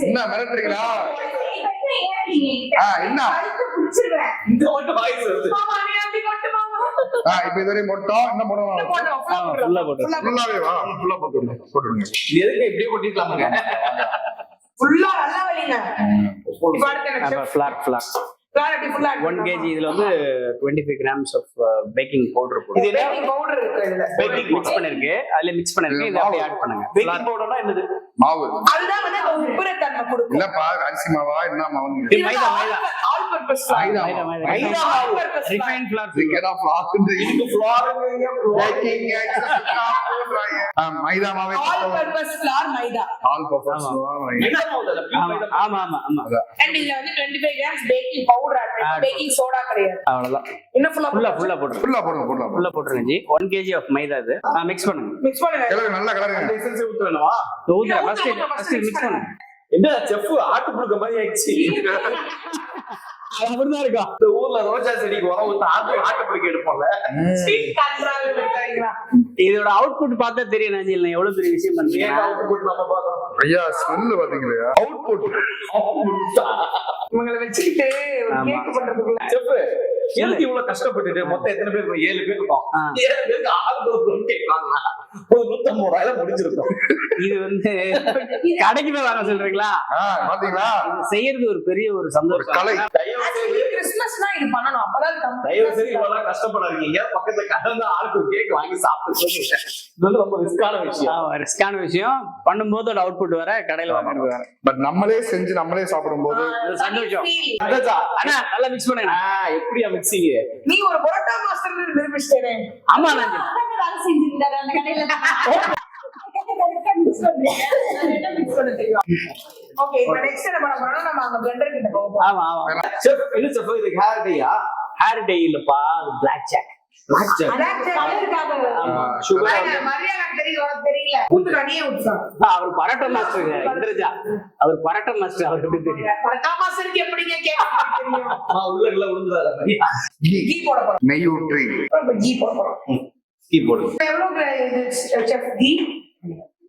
என்ன மிரட்டுறீங்களா? என்ன இந்த மட்டும் வாய்ஸ் வருது. இப்ப இதுவரை மொட்டம் என்ன போடணும்? ஃபுல்லா போட்டு ஃபுல்லாவே வா, ஃபுல்லா போட்டுருங்க. எதுக்கு இப்படியே கொட்டிக்கலாமுங்க? ஃபுல்லா நல்லா வலிங்க. இப்போ அடுத்து என்ன? ஃபிளார் கிளாரிட்டி ஃபுல்லா 1 kg இதுல வந்து 25 grams of பேக்கிங் பவுடர் போடுங்க. இது பேக்கிங் பவுடர் இருக்கு இதுல. பேக்கிங் மிக்ஸ் பண்ணிருக்கு, அதுல மிக்ஸ் பண்ணிருக்கு. இத அப்படியே ஆட் பண்ணுங்க. பேக்கிங் பவுடர்னா என்னது? மாவு அதுதான் வந்து அந்த உப்புர தன்மை கொடுக்கும். இல்லப்பா, அரிசி மாவா என்ன மாவு? இது மைதா ஆல் பர்பஸ் மைதா மைதா ஆல் பர்பஸ் ரிஃபைன்ட் ஃபிளார். இதுக்கேடா ஃபிளார்ன்ற இதுக்கு ஃப்ளாருங்க பேக்கிங் போடுறாங்க. மைதா மாவே ஆல் பர்பஸ் ஃப்ளார் மைதா. ஆல் பர்பஸ் மைதா மாவுல ஆமா ஆமா ஆமா. அண்ட் இதுல வந்து 25 grams பேக்கிங் பவுடர் ஆட் பண்ணி பேக்கிங் சோடா கிடையாது. அவ்வளவுதான். இன்னும் ஃபுல்லா போடுங்க. ஃபுல்லா போடுங்க. ஃபுல்லா போட்டுருங்க ஜி. 1 kg ஆஃப் மைதா இது. மிக்ஸ் பண்ணுங்க. மிக்ஸ் பண்ணுங்க. கலர் நல்லா கலருங்க. எசன்ஸ் ஊத்துறேனவா? ஊத்துற ஃபர்ஸ்ட் மிக்ஸ் பண்ணுங்க. என்ன செஃப் ஆட்டு புடுக்க மாதிரி ஆயிடுச்சு. அப்படிதான் இருக்கும். இந்த ஊர்ல ரோஜா செடிக்கு உரம் ஊத்த ஆட்டு புடுக்க எடுப்போம்ல. ஸ்வீட் கண்ட்ரோல் பண்றீங்களா? இதோட அவுட்புட் பார்த்தா தெரியும் நாஞ்சில் நான் எவ்வளவு பெரிய விஷயம் ஏன் பண்றீங்க. அவுட்புட் நம்ம பார்க்கறோம்? ஐயா ஸ்மெல் பாத்தீங்களா? அவுட்புட் இவங்களை வச்சுக்கிட்டு ஒரு ஆமா. கேக் பண்றதுக்குள்ள செஃப் எதுக்கு இவ்வளவு கஷ்டப்பட்டுட்டு மொத்தம் எத்தனை பேர் இருக்கோம்? 7 பேர் இருக்கோம். ஆ. 7 பேருக்கு ஆளுக்கு ஒரு ப்ளம் கேக் வாங்கினா ஒரு 150 ரூபாயில முடிஞ்சிருக்கும். இது வந்து கடைக்கு போய் வாங்க சொல்றீங்களா? பாத்தீங்களா? இது செய்யறது ஒரு பெரிய ஒரு ஒரு சந்தோஷம். கலை. தயவு செய்து கிறிஸ்மஸ்னா இது பண்ணணும். அப்பதான் தயவு செய்து இவ்வளவு கஷ்டப்படாதீங்க. பக்கத்துல கலந்து ஆளுக்கு ஒரு கேக் வாங்கி சாப்பிட்டு சொல்லுங்க. இது வந்து ரொம்ப ரிஸ்கான விஷயம். ரிஸ்கான விஷயம். பண்ணும்போது ஒரு அவுட்புட் வர கடையில வாங்குறது வேற. பட் நம்மளே செஞ்சு நம்மளே சாப்பிடும்போது இது சந்தோஷம். அதாச்சா? அண்ணா நல்லா மிக்ஸ் பண்ணுங்க. எப்படியா மிக்சிங்? நீ ஒரு பரோட்டா மாஸ்டர் நிரூபிச்சிட்டே. ஆமா நாஞ்சில். வேலை செஞ்சிருந்தாரு அந்த கடையில ஓகே, இப்போ நெக்ஸ்ட் என்ன பண்ண போறோம்னா நம்ம அங்க பிளெண்டர் கிட்ட போவோம். ஆமா ஆமா. செஃப் என்ன செஃப் இது ஹேர் டேயா? ஹேர் டே இல்லப்பா, பிளாக் ஜாக். Black jack. அதான் கலருக்காக. ஆமா. சுகர் மரியா எனக்கு தெரியும், உனக்கு தெரியல. ஊத்துடா, நீயே ஊத்துடா. அவர் பரோட்டா மாஸ்டருங்க இந்திரஜா. அவர் பரோட்டா மாஸ்டர். அவருக்கு எப்படி தெரியும்? பரோட்டா மாஸ்டருக்கு எப்படிங்க கேக் தெரியும்? உள்ள உளுந்துறாரு. கீ போட போறோம். நெய் ஊற்றி இப்போ கீ போட போறோம். கீ போடு. எவ்வளவு இது செஃப் கீ?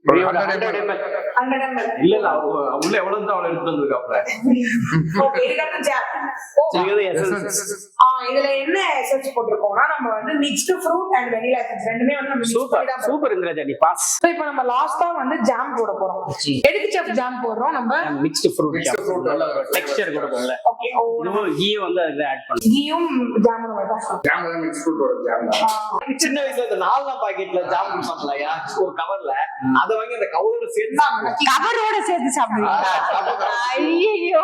100 ml. 100 ml. இல்ல இல்ல உள்ள எவ்வளவு இருந்தா அவளை எடுத்து வந்திருக்காப்ல. ஓகே, இதுக்கு ஜாக். இது essence. இதுல என்ன எசன்ஸ் போட்டிருக்கோம்னா நம்ம வந்து mixed fruit and vanilla essence ரெண்டுமே வந்து நம்ம மிக்ஸ் சூப்பர் பண்ணி தான் சூப்பர் இந்திரஜா, நீ பாஸ். சோ இப்போ நம்ம லாஸ்டா வந்து ஜாம் போட போறோம். எதுக்கு செஃப் ஜாம் போடுறோம் நம்ம? மிக்ஸ்டு ஃப்ரூட் நல்ல ஒரு டெக்ஸ்சர் கொடுக்கும்ல. ஓகே, இதுவும் கீ வந்து அதுல ஆட் பண்ணுங்க. கீயும் ஜாமும் நம்ம ஜாம் தான் மிக்ஸ் ஃப்ரூட் வரும். ஜாம் சின்ன வயசுல இந்த 4 பாக்கெட்ல ஜாம் குடிப்பாங்களையா ஒரு கவர்ல அத வாங்கி அந்த கவரோட சேர்த்து கவரோட சேர்த்து சாப்பிடுவீங்க. ஐயோ,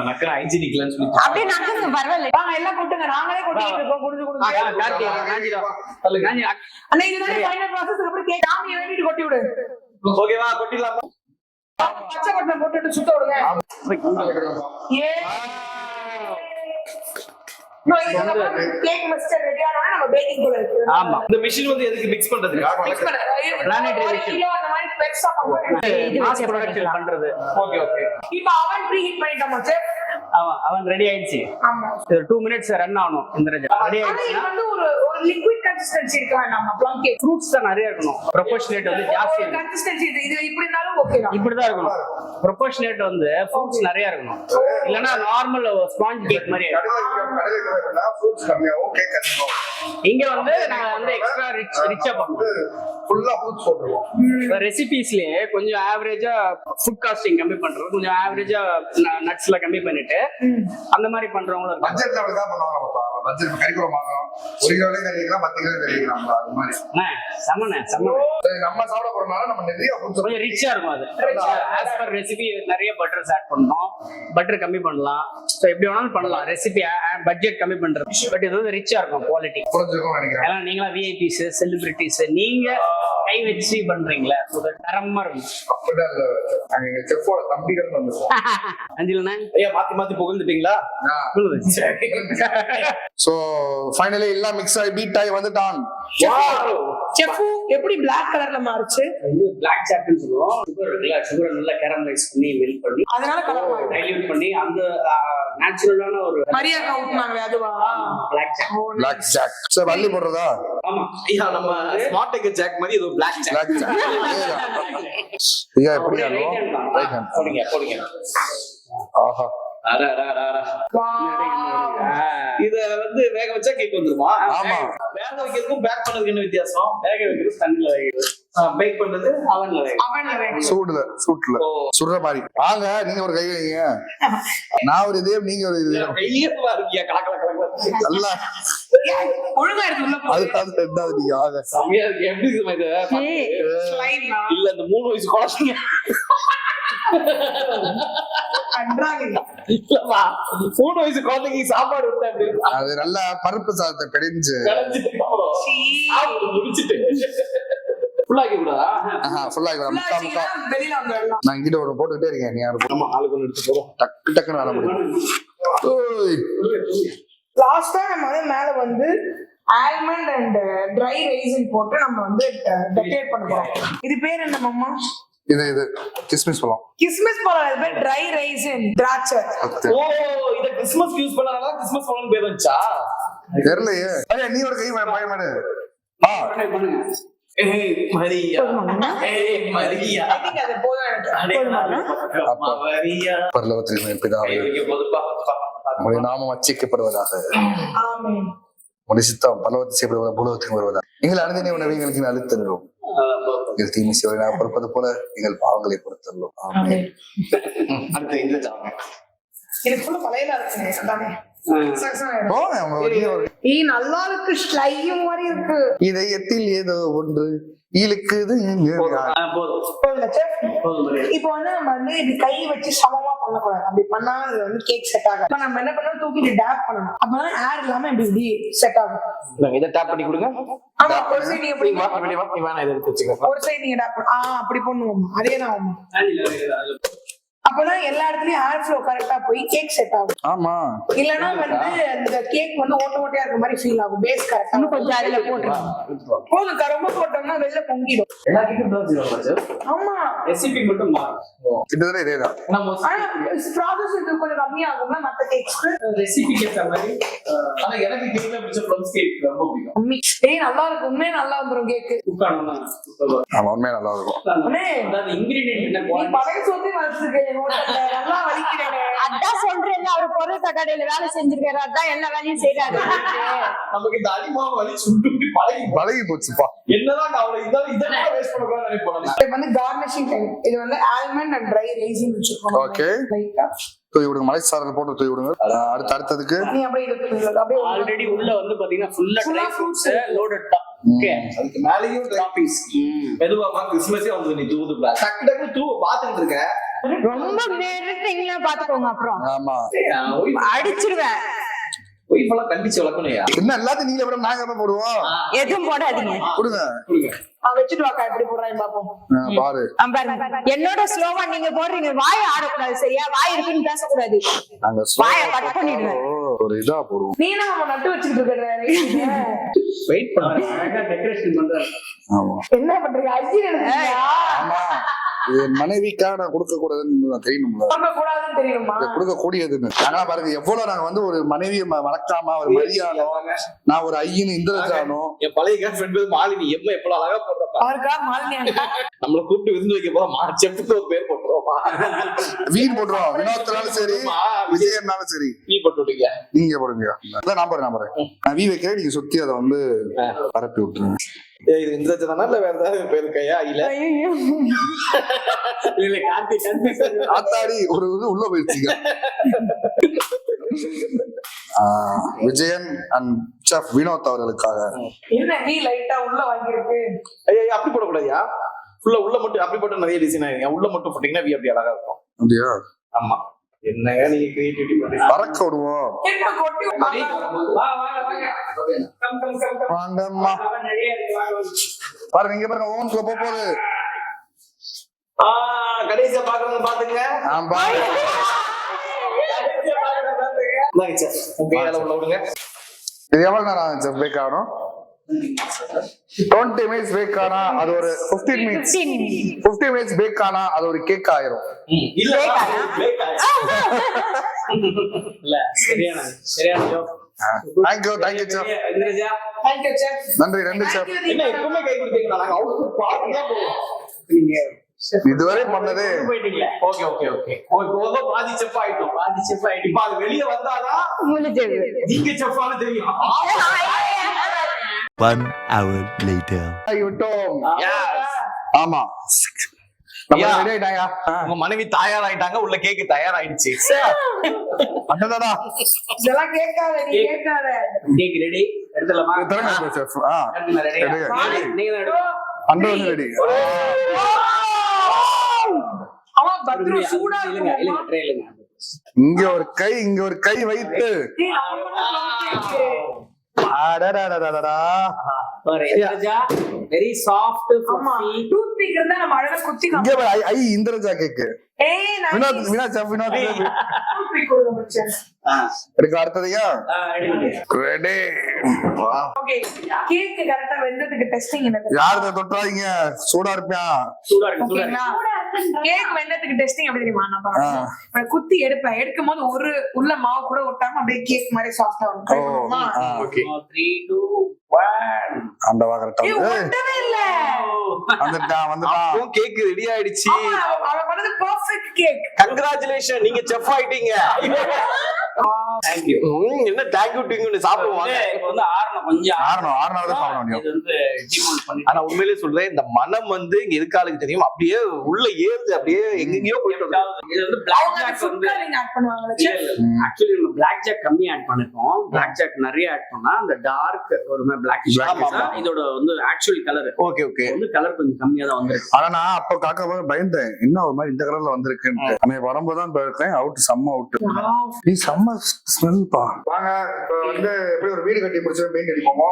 நக்கற ஹைஜீனிக்லன்னு சொல்லி அப்படியே நக்குங்க, பரவாயில்லை. வாங்க எல்லாம் கொட்டுங்க, நாங்களே கொட்டிட்டு இருக்கோம். குடிச்சு குடிச்சு கார்த்தி காஞ்சிடா. காஞ்சி அண்ணா இதுதான் ஃபைனல் ப்ராசஸ். அப்புறம் கேக் சாமியை வேண்டிட்டு கொட்டி விடு. ஓகேவா? கொட்டிடலாமா? பச்சை கொட்டை போட்டுட்டு சுத்த விடுங்க. ஏ கேக் மிக்ஸ்சர் ரெடி ஆனோம்னா நம்ம பேக்கிங் கூட இருக்கு. ஆமா, இந்த மிஷின் வந்து எதுக்கு மிக்ஸ் பண்றதுக்கு? மிக்ஸ் பண்ண Planetary ஒரு machine. கிலோ அந்த மாதிரி பெருசா பண்ணுவோம். மாஸ் ப்ரொடக்ஷன் பண்றது. Okay okay. இப்போ அவன் ப்ரீ ஹீட் பண்ணிட்டோமா சார்? அவன் ரெடி ஆயிடுச்சு. ஆமா. 2 minutes ரன் ஆகணும். இந்திரஜா ரெடி ஆனா இது ஆயிடுச்சுன்னா வந்து ஒரு லிக்விட் கன்சிஸ்டன்சி இருக்க வேண்டாம் ப்ளம் கேக். ஃப்ரூட்ஸ் தான் நிறைய இருக்கணும். ப்ரொபோர்ஷனேட் வந்து ஜாஸ்தி இருக்கணும். கன்சிஸ்டன்சி இது இப்படி இருந்தாலும் ஓகே தான். இப்படிதான் இருக்கணும். ப்ரொபோர்ஷனேட் வந்து ஃப்ரூட்ஸ் நிறைய இருக்கணும். இல்லனா நார்மல் ஸ்பாஞ்ச் கேக் மாதிரி ஃப்ரூட்ஸ் கம்மியாகும், கேக் அதிகமாகும். இங்க வந்து நாங்க வந்து எக்ஸ்ட்ரா ரிச்சா பண்ணுவோம். ஃபுல்லா ஃப்ரூட்ஸ் போட்டுருவோம். ரெசிபிஸ்லயே கொஞ்சம் ஆவரேஜா ஃபுட் காஸ்டிங் கம்மி பண்றது, கொஞ்சம் ஆவரேஜா நட்ஸ்ல கம்மி பண்ணிட்டு அந்த மாதிரி பண்றவங்களும் இருக்காங்க. பட்ஜெட்ல அப்படிதான் பண்ணுவாங்க. பட்ஜெட் கறிக்குறம் வாங்கணும், 1 கிலோலே கறிக்கலாம், 10 கிலோ கறிக்கலாம். அது மாதிரி சமனே நம்ம சாப்பிட போறதுனால நம்ம நிறைய ஃப்ரூட்ஸ் கொஞ்சம் ரிச்சா இருக்கும். அது ஆஸ் பர் ரெசிபி நிறைய பட்டர்ஸ் ஆட் பண்ணணும், பட்டர் கம்மி பண்ணலாம். ஸோ எப்படி வேணாலும் பண்ணலாம். ரெசிபி பட்ஜெட் கம்மி பண்றது, பட் இது வந்து ரிச்சா இருக்கும் குவாலிட்டி. புரிஞ்சுக்கணும் நினைக்கிறேன். ஏன்னா நீங்களா விஐபிஸ், செலிபிரிட்டிஸ், நீங்க கை வச்சு பண்றீங்களா, தரமா இருக்கும். அப்படிதான் இல்ல, நாங்க எங்க செஃப்போட தம்பிகள் வந்துருக்கோம். அஞ்சிலண்ணா ஐயா மாத்தி மாத்தி புகழ்ந்துட்டீங்களா? சோ ஃபைனலி எல்லாம் மிக்ஸ் ஆகி பீட் ஆகி வந்துட்டான். செஃப்பு எப்படி Black கலர்ல மாறுச்சு? பிளாக் சாட்னு சொல்லுவோம். சுகர் நல்லா கேரமலைஸ் பண்ணி மெல்ட் பண்ணி அதனால கலர் மாறுது. டைல்யூட் பண்ணி அந்த நேச்சுரலான ஒரு மரியாதை ஊத்துனாங்களே அதுவா? பிளாக் சாட். Black jack. சோ வள்ளி போடுறதா? ஆமா, ஐயா நம்ம ஸ்மார்ட் டெக் ஜாக் மாதிரி இது பிளாக் ஜாக். Black jack. ஐயா எப்படி ஆனோ? Right hand. போடுங்க. ஆஹா. அட. இத வந்து வேக வச்சா கேக் வந்துருமா? ஆமா. வேக வைக்கிறதுக்கும் பேக் பண்ணதுக்கு என்ன வித்தியாசம்? வேக வைக்கிறது தண்ணில வைக்கிறது, பேக் பண்றது அவன்ல வைக்கிறது. அவன்ல வேணும். சூடுல சுடுற மாதிரி. வாங்க நீங்க ஒரு கை வைங்க, நான் ஒரு இதே, நீங்க ஒரு இது. கையேவா இருக்கியா? கலக்கல நல்லா ஒழுங்கா இருக்கு உள்ள போ. அது ரெண்டாவது நீங்க வாங்க. செமையா இருக்கு. எப்படி இருக்குமா இது? ஸ்லைட்னா இல்ல இந்த 3 வயசு குழந்தைங்க பண்றாங்க. இல்லமா 3 வயசு குழந்தைக்கு சாப்பாடு விட்டா எப்படி இருக்கும்? அது நல்லா பருப்பு சாதத்தை பிடிஞ்சு முடிச்சிட்டு ஃபுல்லாக்கி விடாதா? ஃபுல்லா முக்கா வெளியில வந்துடலாம். நான் இங்கிட்ட ஒரு போட்டுக்கிட்டே இருக்கேன். நீ யாரும் ஆமா, ஆளுக்கு ஒன்று எடுத்து போறோம். டக்குன்னு வேலை முடியும். லாஸ்டா நம்ம வந்து மேல வந்து ஆல்மண்ட் அண்ட் ட்ரை ரைசின் போட்டு நம்ம வந்து டெக்கரேட் பண்ண போறோம். இது பேர் என்ன மாமா? இது கிஸ்மிஸ் பழம். கிஸ்மிஸ் பழம். இது பேர் ட்ரை ரைசின், திராட்சை. ஓ, இத கிறிஸ்மஸ் யூஸ் பண்ணனால கிறிஸ்மஸ் பழம் பேர் வந்துச்சா? தெரியலையே. ஐயா நீ ஒரு கை பயமாடு. பண்ணுங்க. மரியா. மரியா. I think அது போதும் எனக்கு. அப்பா மரியா. பரலோகத்தில் பிதாவே, உம்முடைய நாமம் அர்ச்சிக்கப்படுவதாக. ஆமென். உம்முடைய சித்தம் பரலோகத்தில் செய்யப்படுவதாக பூலோகத்துக்கு வருவதாக. எங்கள் அனுதின உணவை எங்களுக்கு அளித்தருளும். எங்கள் தீமை செய்வதை நாங்கள் பொறுப்பது போல எங்கள் பாவங்களை பொறுத்தருளும். ஆமென். அடுத்து இந்த ஜாம். எனக்கு ஃபுல்லா பழையதா இருக்கு. அதானே. போங்க, ஒரு நல்லா இருக்கு. ஸ்லைம் மாதிரி இருக்கு. இதயத்தில் ஏதோ ஒன்று இழுக்குது. இப்போ வந்து நம்ம வந்து இப்படி கை வச்சு சமமா பண்ணக்கூடாது. அப்படி பண்ணா அது வந்து கேக் செட் ஆகும். இப்ப நம்ம என்ன பண்ணணும், தூக்கி டேப் பண்ணணும். அப்பதான் ஏர் இல்லாம இப்படி செட் ஆகும். இத டேப் பண்ணி கொடுங்க. ஆமா, ஒரு சைடு நீங்க இப்படி இவன் இத எடுத்து வச்சுக்க. ஒரு சைடு நீங்க டேப் பண்ண அப்படி பண்ணுவோம். அதே தான். அப்பதான் எல்லா இடத்துலயும் ஏர் ஃப்ளோ கரெக்டா போய் கேக் செட் ஆகும். ஆமா, இல்லனா வந்து அந்த கேக் வந்து ஓட்ட ஓட்டையா இருக்க மாதிரி ஃபீல் ஆகும். பேஸ் கரெக்டா இன்னும் கொஞ்சம் அதுல போட்டுறோம். போதும், ரொம்ப போட்டோம்னா வெளில பொங்கிடும். எல்லா கேக்கும் தான் செய்வாங்க. ஆமா, ரெசிபி மட்டும் மாறும். கிட்டத்தட்ட இதேதான். ஆனா ப்ராசஸ் இது கொஞ்சம் கம்மியாகும்னா மத்த கேக்ஸ்க்கு. ரெசிபிக்கு ஏற்ற மாதிரி. ஆனா எனக்கு கேக்ல பிடிச்ச ப்ளம்ஸ் கேக் ரொம்ப பிடிக்கும். ஏய் நல்லா இருக்கு, உண்மையே நல்லா வந்துரும் கேக். குக் ஆனோம்னா ஆமா, உண்மையா நல்லா இருக்கும். அதாவது இன்கிரிடியன்ட் என்ன நீ குவாலிட்டி. பழைய சொத்து வச்சிருக்கேன் ஹோட்டல்ல, நல்லா வலிக்கிறேன். அதான் சொல்றேன், அவர் பொருள் கடையில வேலை செஞ்சிருக்காரு, அதான் எல்லா வேலையும் செய்யறாரு. நமக்கு இந்த அடிமா வலி சுட்டு பழகி போச்சுப்பா. என்னதான் அவளை இதெல்லாம் வேஸ்ட் பண்ணக்கூடாது நினைப்போம். இது வந்து கார்னிஷிங் டைம். இது வந்து ஆல்மண்ட் அண்ட் ட்ரை ரைசின் வச்சிருக்கோம். ஓகே, லைட்டா தூவி விடுங்க. மலை சாரல் போட்டு தூவி விடுங்க. அடுத்ததுக்கு நீ அப்படியே எடுத்து அப்படியே ஆல்ரெடி உள்ள வந்து பாத்தீங்கன்னா ஃபுல்லா ட்ரை ஃப்ரூட்ஸ் லோடட் தான். ஓகே, அதுக்கு மேலயும் டாப்பிங்ஸ். மெதுவாமா கிறிஸ்மஸே வந்து நீ தூது டக்கு டக்கு தூ பாத்துட்டு இருக்க. ரொம்ப நேரீங்களா பாத்துக்கோங்க, அப்புறம் ஆமா அடிச்சிருவேன். ஒய்ஃப் எல்லாம் கண்டிச்சு வளர்க்கணும்யா. என்ன எல்லாத்தையும் நீங்களே விட நாங்க எப்ப போடுவோம்? எதுவும் போடாதீங்க. கொடுங்க. வச்சுட்டு வாக்கா எப்படி போடுறாங்க பாப்போம். பாரு பாருங்க, என்னோட ஸ்லோவா நீங்க போடுறீங்க. வாய ஆடக்கூடாது, சரியா? வாய் இருக்குன்னு பேசக்கூடாது. நாங்க வாயை கட் பண்ணிடுவேன். ஒரு இதா போடுவோம். நீ நம்ம நட்டு வச்சுட்டு இருக்க வெயிட் பண்ணுங்க. அழகா டெக்கரேஷன் பண்றாரு. ஆமா என்ன பண்றீங்க? அஜி எழுதுறீங்களா? ஆமா இது மனைவிக்காக நான் கொடுக்க கூடாதுன்னு தெரியணும்ல, பண்ண கூடாதுன்னு தெரியுமா? கொடுக்க கூடியதுன்னு. ஆனா பாருங்க எவ்வளவு நாங்க வந்து ஒரு மனைவியை மறக்காம ஒரு மரியாதை, நான் ஒரு ஐயனு இந்திரஜானோ, என் பழைய கேர்ள் ஃப்ரெண்ட் மாலினி எவ்வளவு எவ்வளவு அழகா போட்டப்பா. அவருக்கா மாலினி நம்மள கூப்பிட்டு விருந்து வைக்க போறோம். செப்புக்கு ஒரு பேர் போட்டுருவோமா? வீண் போட்டுருவோம். வினோத்னாலும் சரி விஜயன்னாலும் சரி நீ போட்டு விட்டீங்க. நீங்க போடுங்க. அதான் நான் போறேன் நான் வீ வைக்கிறேன், நீங்க சுத்தி அதை வந்து பரப்பி விட்டுருங்க. இது இந்திரஜா தானா இல்ல வேற ஏதாவது பேர் இருக்கையா? இல்ல இல்ல கார்த்திக் ஆத்தாடி ஒரு இது உள்ள போயிடுச்சுங்க. விஜயன் அண்ட் செஃப் வினோத் அவர்களுக்காக. என்ன நீ லைட்டா உள்ள வாங்கிருக்கு? ஐயா அப்படி போடக்கூடாதுயா. உள்ள மட்டும் அப்படி போட்டு நிறைய டிசைன் ஆயிருங்க. உள்ள மட்டும் போட்டீங்கன்னா வி அப்படி அழகா இருக்கும். அப்படியா? ஆமா. என்னங்க நீங்க கிரியேட்டிவிட்டி பண்றீங்க. பறக்க விடுவோம். என்ன கொட்டி வா கம் கம் கம் கம். வாங்கம்மா பாருங்க, இங்க பாருங்க ஓவனுக்குள்ள போகுது. கடைசியா பாக்குறவங்க பாத்துங்க. ஆமா உள்ள விடுங்க. இது எவ்வளவு நேரம் ஆச்சு பேக் ஆகணும்? 20 minutes பேக் ஆனா அது ஒரு 15 minutes. 50 minutes பேக் ஆனா அது ஒரு கேக் ஆயிரும். இல்ல இல்ல சரியான joke. Thank you chef. Indraja Thank you, chef. நன்றி செஃப். என்ன எப்பவுமே கை கொடுத்தீங்களா? நாங்க அவுட் பாத்துதான் போவோம். நீங்க இதுவரை பண்ணது போயிட்டீங்களா? ஓகே பாதி செஃப் ஆயிட்டோம். இப்ப அது வெளிய வந்தாதான் முடிஞ்சது. நீங்க செஃப்னு தெரியும். 1 hour later. விட்டோம். Yes. ஆமா நம்ம Yeah. ரெடி ஆயிட்டாயா? உங்க மனைவி தயாராயிட்டாங்க. உள்ள கேக் தயாராயிடுச்சு. அடடா இதெல்லாம் கேட்காத, நீ கேட்காத. கேக் ரெடி எடுத்துலாமா? திறமை செஃப். ரெடி. நீங்க ரெடி. Under ready. அவன் பத்ரு சூடா இல்லங்க இருக்கும். ட்ரைலுங்க. இங்க ஒரு கை வைத்து அடடடடடடா. பாரு இந்திரஜா வெரி சாஃப்ட் ஆமா, ஃப்ளஃபி. டூத் பிக் இருந்தா நம்ம அழகா குத்தி இங்க பாரு, ஐ இந்திரஜா கேக்கு. ஏய் நான் வினோத் செஃப் டூத் பிக் கொடுங்க மச்சான். எடுக்க அடுத்ததையா? ரெடி. ரெடி. ஓகே, கேக் கரெக்ட்டா வெந்ததுக்கு டெஸ்டிங் என்னது? யாரத தொட்டாதீங்க, சூடா இருப்பியா? சூடா இருக்கு சூடா இருக்கு. ஓகேங்களா? கேக் வெந்ததுக்கு டெஸ்டிங் எப்படி தெரியுமா? நான் பண்ணுவேன். நான் குத்தி எடுக்கும்போது ஒரு உள்ள மாவு கூட ஒட்டாம அப்படியே கேக் மாதிரி சாஃப்ட்டா வரும். ட்ரை பண்ணுமா? ஓகே 3 2 1. ஆண்டவா கரெக்டா ஏய் ஒட்டவே இல்ல. வந்துட்டான். அப்போ கேக் ரெடி ஆயிடுச்சு. ஆமா, அவன் பண்ணது பெர்ஃபெக்ட் கேக். கங்க்ராச்சுலேஷன், நீங்க செஃப் ஆயிட்டீங்க. Thank you. என்ன தேங்க் யூ டிங்னு சாப்பிடுவாங்க. இப்போ வந்து ஆறணும் கொஞ்சம் ஆறுனால தான் சாப்பிட முடியும். இது வந்து டிமோல்ட் பண்ணி. ஆனா உண்மையிலேயே சொல்றேன், இந்த மனம் வந்து இங்க இருக்காளுக்கு தெரியும். அப்படியே உள்ள ஏறுது, அப்படியே எங்கெங்கயோ போயிட்டு வருது. இது வந்து பிளாக் அவங்க ஜாக் ஃபுட் வந்து கலரிங் ஆட் பண்ணுவாங்கல. ஆக்சுவலி நம்ம பிளாக் ஜாக் கம்மி ஆட் பண்ணிருக்கோம். பிளாக் ஜாக் நிறைய ஆட் பண்ணா அந்த டார்க் ஒரு மாதிரி பிளாக் இதோட வந்து ஆக்சுவல் கலர் ஓகே வந்து கலர் கொஞ்சம் கம்மியா தான் வந்திருக்கு. ஆனா நான் அப்ப காக்க போது பயந்தேன், என்ன ஒரு மாதிரி இந்த கலர்ல வந்திருக்குன்னு. அன்னைக்கு வரும்போது தான் இருக்கேன், அவுட் செம்ம அவுட். நீ செம்ம ஸ்மெல் பா. வாங்க இப்ப வந்து எப்படி ஒரு வீடு கட்டி முடிச்சு பெயிண்ட் அடிப்போமோ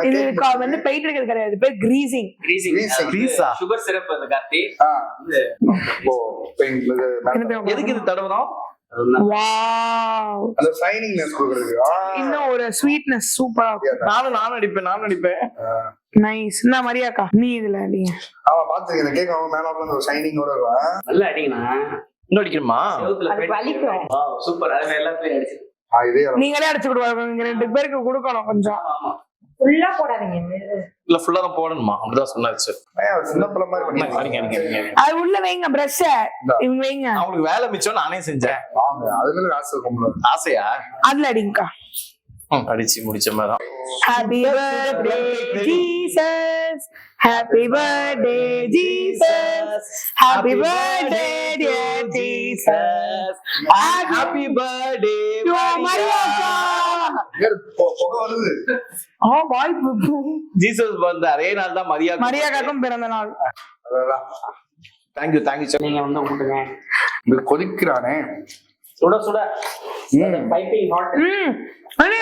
இது வந்து பெயிண்ட் அடிக்கிறது கிடையாது, பேர் கிரீசிங். Grease-ஆ? சுகர் சிரப் அந்த கார்த்தி ஓ பெயிண்ட் எதுக்கு இது தடவணும்? வாவ், அந்த ஷைனிங்னஸ் கொடுக்குறது. இன்னும் ஒரு ஸ்வீட்னஸ் சூப்பரா இருக்கும். நானும் அடிப்பேன். நைஸ். என்ன மரியாக்கா நீ இதுல அடிங்க. ஆமா பாத்துங்க, இந்த கேக் அவங்க மேல வந்து ஒரு ஷைனிங்கோட இருக்கும். நல்லா அடிங்கண்ணா. இன்னும் அடிக்கணுமா? செவுத்துல அது வலிக்கும். சூப்பர். அது எல்லாத்தையும் அடிச்சு. இதே நீங்களே அடிச்சு கொடுவாங்க, இங்க 2 பேருக்கு கொடுக்கணும் கொஞ்சம். ஆமா ஃபுல்லா போடாதீங்க. இல்ல ஃபுல்லா தான் போடணுமா? அப்படிதான் சொன்னாரு சார். சின்ன பிள்ளை மாதிரி பண்ணி அது உள்ள வைங்க, பிரஷ் இவங்க வைங்க. அவங்களுக்கு வேலை மிச்சம் நானே செஞ்சேன். வாங்க, அது மேல ஆசை இருக்கும்ல. ஆசையா? அதுல அடிங்கக்கா. அடிச்சு முடிச்ச மாதிரி Happy birthday Jesus, happy birthday Jesus, happy birthday dear Jesus, happy birthday to Mariaka. புகை வருது. வாய்ப்பு ஜீசஸ் வந்த அதே நாள் தான் மரியாக்காக்கும் பிறந்த நாள். Thank you sir. நீங்க வந்து விட்டுங்க. இது கொதிக்கிறானே. சுட சுட பைப்பிங் ஹாட். அண்ணே,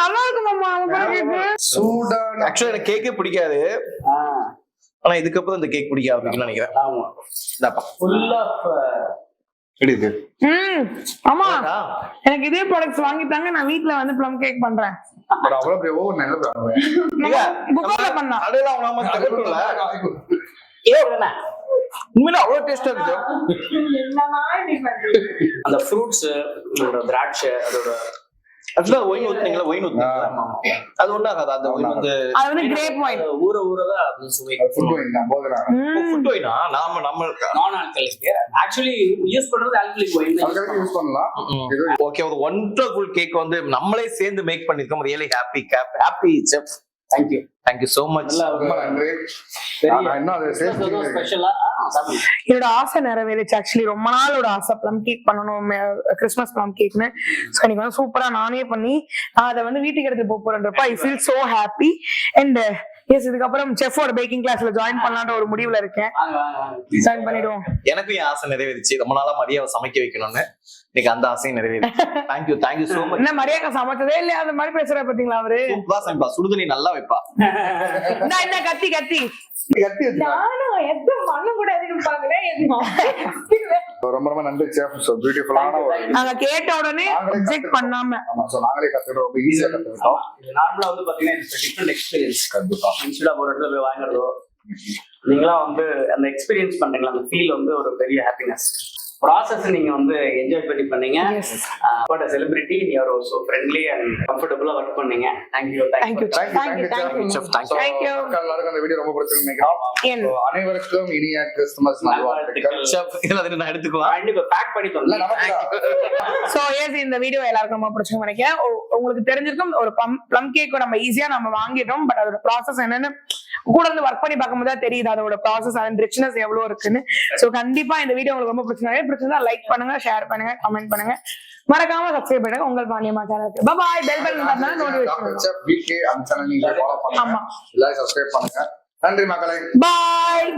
நல்லா இருக்கு மாமா சூடான ஆக்சுவலா எனக்கு கேக்கே பிடிக்காது, ஆனா இதுக்கப்புறம் இந்த கேக் பிடிக்க ஆரம்பிக்கும்னு நினைக்கிறேன். ஆமா, இந்தாப்பா. ஃபுல் ஆஃப் எப்படி இது? ஆமா எனக்கு இதே ப்ராடக்ட்ஸ் வாங்கி தாங்க, நான் வீட்ல வந்து ப்ளம் கேக் பண்றேன். பட் அவ்வளவு பெரிய ஓவர் நல்ல குக்கர்ல பண்ணா கடையில அவங்க தகவல்ல உண்மையில அவ்வளவு டேஸ்டா இருக்கு. அந்த ஃப்ரூட்ஸ், திராட்சை, அதோட ஆக்சுவலா ஒயின் ஊத்துனீங்களா? ஒயின் ஊத்துனீங்களா? அது ஒண்ணு ஆகாது. அந்த ஒயின் வந்து அது வந்து கிரேப் ஒயின். ஊற ஊறதான் அது சுவை. ஃபுட் ஒயின் தான் போதுறாங்க. ஃபுட் ஒயினா? நம்ம நான் ஆல்கலிக். ஆக்சுவலி யூஸ் பண்றது ஆல்கலிக் ஒயின் தான் அதுக்கு யூஸ் பண்ணலாம். ஓகே, ஒரு ஒண்டர்ஃபுல் கேக் வந்து நம்மளே சேர்ந்து மேக் பண்ணிருக்கோம். Really happy chef. Thank you so much. ரொம்ப நன்றி. நான் இன்னும் அதை சேர்த்து ஸ்பெஷலா என்னோட ஆசை நிறைவேறிச்சு. ஆக்சுவலி ரொம்ப நாளோட ஆசை ப்ளம் கேக் பண்ணணும், கிறிஸ்மஸ் ப்ளம் கேக்னு. ஸோ இன்னைக்கு வந்து சூப்பரா நானே பண்ணி அதை வந்து வீட்டுக்கு எடுத்து போறேன்றப்ப I feel so happy. And yes, இதுக்கப்புறம் செஃபோட பேக்கிங் கிளாஸ்ல ஜாயின் பண்ணலான்ற ஒரு முடிவுல இருக்கேன். ஜாயின் பண்ணிடுவோம். எனக்கும் என் ஆசை நிறைவேறிச்சு. ரொம்ப நாளா மரியாதை சமைக்க வைக்கணும்னு, இன்னைக்கு அந்த ஆசையும் நிறைவேறிச்சு. Thank you so much. என்ன மரியாதை சமைச்சதே இல்லையா? அந்த மாதிரி பேசுற பாத்தீங்களா அவரு? சூப்பரா சமைப்பா, சுடுதண்ணி நல்லா வைப்பா. என்ன கத்தி கத்தி கத்தி வச்சு நானும் எதுவும் பண்ண கூடாதுன்னு பாக்குறேன். ரொம்ப ரொம்ப நன்றி செஃப். சோ பியூட்டிஃபுல்லான ஒரு நாங்க கேட்ட உடனே ரிஜெக்ட் பண்ணாம. ஆமா, சோ நாங்களே கத்துக்கிட்டோம். ரொம்ப ஈஸியா கத்துக்கிட்டோம். இது நார்மலா வந்து பாத்தீங்கன்னா இட்ஸ் டிஃபரெண்ட் எக்ஸ்பீரியன்ஸ். கண்டிப்பா இன்ஸ்டா ஒரு இடத்துல போய் வாங்குறதோ, நீங்களா வந்து அந்த எக்ஸ்பீரியன்ஸ் பண்றீங்களா, அந்த ஃபீல் வந்து ஒரு பெரிய ஹாப்பினஸ். ப்ராசஸ் நீங்க வந்து என்ஜாய் பண்ணீங்க. பட் செலிபிரிட்டி நீ ஆர் ஆல்சோ ஃப்ரெண்ட்லி அண்ட் கம்ஃபர்டபுளா ஒர்க் பண்ணீங்க. தேங்க்யூ. எல்லாருக்கும் அந்த வீடியோ ரொம்ப பிடிச்சிருக்கு நினைக்கிறேன். So, அனைவருக்கும் இனிய கிறிஸ்துமஸ் நல்வாழ்த்துக்கள். செஃப் இதுல நான் எடுத்துக்குவேன். கண்டிப்பா பேக் பண்ணி இல்ல, நமக்கு சோ எஸ், இந்த வீடியோ எல்லாருக்கும் ரொம்ப பிடிச்சிருக்கும் நினைக்கிறேன். உங்களுக்கு தெரிஞ்சிருக்கும், ஒரு ப்ளம் கேக் நம்ம ஈஸியா நம்ம வாங்கிட்டோம். பட் அதோட ப்ராசஸ் என்னன்னு கூட இருந்து ஒர்க் பண்ணி பார்க்கும்போது தான் தெரியுது அதோட ப்ராசஸ் அண்ட் ரிச்னஸ் எவ்வளவு இருக்குன்னு. சோ கண்டிப்பா இந்த வீடியோ உங்களுக்கு ரொம்ப பிடிச்சிருந்தா லைக் பண்ணுங்க, ஷேர் பண்ணுங்க, கமெண்ட் பண்ணுங்க, மறக்காம சப்ஸ்கிரைப் பண்ணுங்க உங்கள் பாண்டியம்மா சேனலுக்கு. பாய். பெல் பட்டன் தட்டினா நோட்டிஃபிகேஷன். செஃப் வீக்கே அந்த சேனல் நீங்க ஃபாலோ பண்ணுங்க. ஆமா, எல்லாரும் சப்ஸ்கிரைப் பண்ணுங்க. நன்றி மக்களே. பாய்.